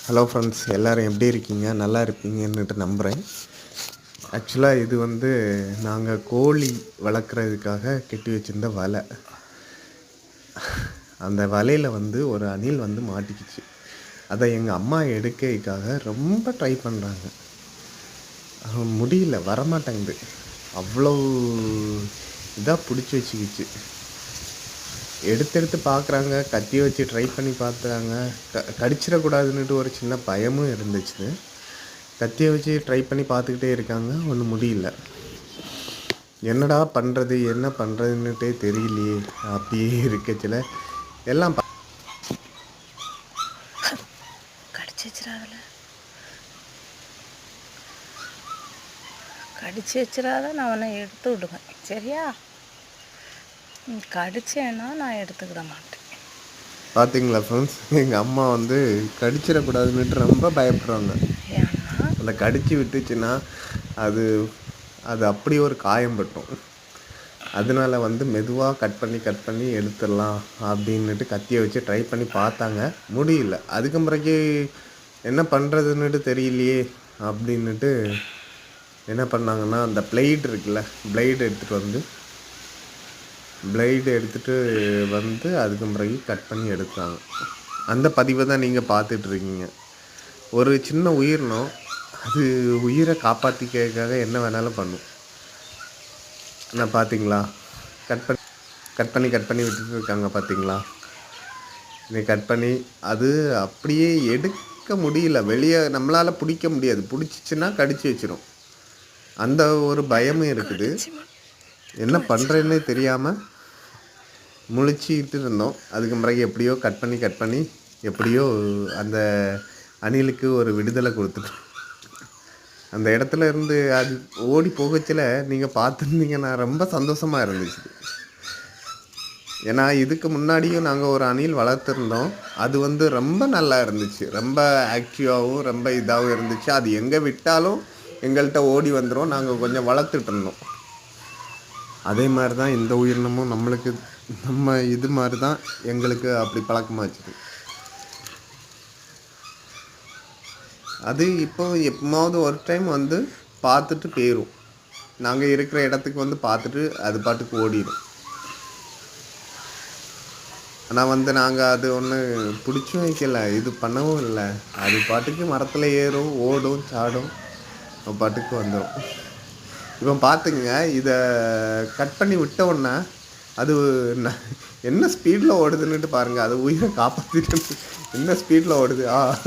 Hello friends, எல்லோரும் எப்படி இருக்கீங்க? நல்லா இருப்பீங்கன்னுட்டு நம்புகிறேன். ஆக்சுவலாக இது நாங்கள் கோழி வளர்க்குறதுக்காக கட்டி வச்சுருந்த வலை. அந்த வலையில் ஒரு அணில் மாட்டிக்கிச்சு. அதை எங்கள் அம்மா எடுக்கிறதுக்காக ரொம்ப ட்ரை பண்ணுறாங்க. முடியல, வரமாட்டேங்குது. அவ்வளோ இதாக பிடிச்சி வச்சுக்கிச்சு. எடுத்து பார்க்குறாங்க, கத்தியை வச்சு ட்ரை பண்ணி பார்க்குறாங்க. கடிச்சிடக்கூடாதுன்னுட்டு ஒரு சின்ன பயமும் இருந்துச்சு. கத்தியை வச்சு ட்ரை பண்ணி பார்த்துக்கிட்டே இருக்காங்க, ஒன்றும் முடியல. என்னடா பண்ணுறது, என்ன பண்ணுறதுன்னுட்டே தெரியலையே அப்படியே இருக்கச்சில் எல்லாம் கடிச்சு வச்சிடாத, நான் அவனை எடுத்து விடுவேன். சரியா? கடிச்சேன்னா நான் எடுத்துக்கிட மாட்டேன். பார்த்தீங்களா ஃப்ரெண்ட்ஸ், எங்கள் அம்மா கடிச்சிடக்கூடாதுன்னுட்டு ரொம்ப பயப்படுறாங்க. ஏன்னா அந்த கடிச்சு விட்டுச்சுன்னா அது அது அப்படி ஒரு காயம் பட்டும். அதனால மெதுவாக கட் பண்ணி எடுத்துடலாம் அப்படின்னுட்டு கத்தியை வச்சு ட்ரை பண்ணி பார்த்தாங்க, முடியல. அதுக்கு பிறகு என்ன பண்ணுறதுன்னுட்டு தெரியலையே அப்படின்னுட்டு என்ன பண்ணாங்கன்னா, அந்த பிளேடு இருக்குல்ல, பிளேடு எடுத்துகிட்டு அதுக்கு பிறகு கட் பண்ணி எடுத்தாங்க. அந்த பதிவை தான் நீங்கள் பார்த்துட்ருக்கீங்க. ஒரு சின்ன உயிரினம் அது உயிரை காப்பாற்றிக்கிறதுக்காக என்ன வேணாலும் பண்ணும். ஆனால் பார்த்தீங்களா, கட் பண்ணி விட்டுட்டு இருக்காங்க. பார்த்தீங்களா, இதை கட் பண்ணி அது அப்படியே எடுக்க முடியல. வெளியே நம்மளால் பிடிக்க முடியாது. பிடிச்சிச்சின்னா கடிச்சு வச்சிடும். அந்த ஒரு பயமும் இருக்குது. என்ன பண்ணுறேன்னே தெரியாமல் முழிச்சிக்கிட்டு இருந்தோம். அதுக்கு பிறகு எப்படியோ கட் பண்ணி எப்படியோ அந்த அணிலுக்கு ஒரு விடுதலை கொடுத்துட்டோம். அந்த இடத்துல இருந்து அது ஓடி போகச்சில் நீங்கள் பார்த்துருந்தீங்கன்னா ரொம்ப சந்தோஷமாக இருந்துச்சு. ஏன்னா இதுக்கு முன்னாடியும் நாங்கள் ஒரு அணில் வளர்த்துருந்தோம். அது ரொம்ப நல்லா இருந்துச்சு. ரொம்ப ஆக்டிவாகவும் ரொம்ப இதாகவும் இருந்துச்சு. அது எங்கே விட்டாலும் எங்கள்கிட்ட ஓடி வந்துடும். நாங்கள் கொஞ்சம் வளர்த்துட்டு இருந்தோம். அதே மாதிரி தான் இந்த உயிரினமும் நம்ம இது மாதிரி தான் எங்களுக்கு அப்படி பழக்கமாச்சு. அது எப்போமாவது ஒரு டைம் பார்த்துட்டு போயிடும். நாங்கள் இருக்கிற இடத்துக்கு பார்த்துட்டு அது பாட்டுக்கு ஓடிடும். ஆனால் நாங்கள் அது ஒன்று பிடிச்சும் வைக்கல, இது பண்ணவும் இல்லை. அது பாட்டுக்கு மரத்தில் ஏறும், ஓடும், சாடும், பாட்டுக்கு வந்துடும். இப்போ பார்த்துங்க, இதை கட் பண்ணி விட்டோன்னா அது என்ன ஸ்பீடில் ஓடுதுன்னுட்டு பாருங்கள். அது உயிரை காப்பாற்றிட்டு என்ன ஸ்பீடில் ஓடுது.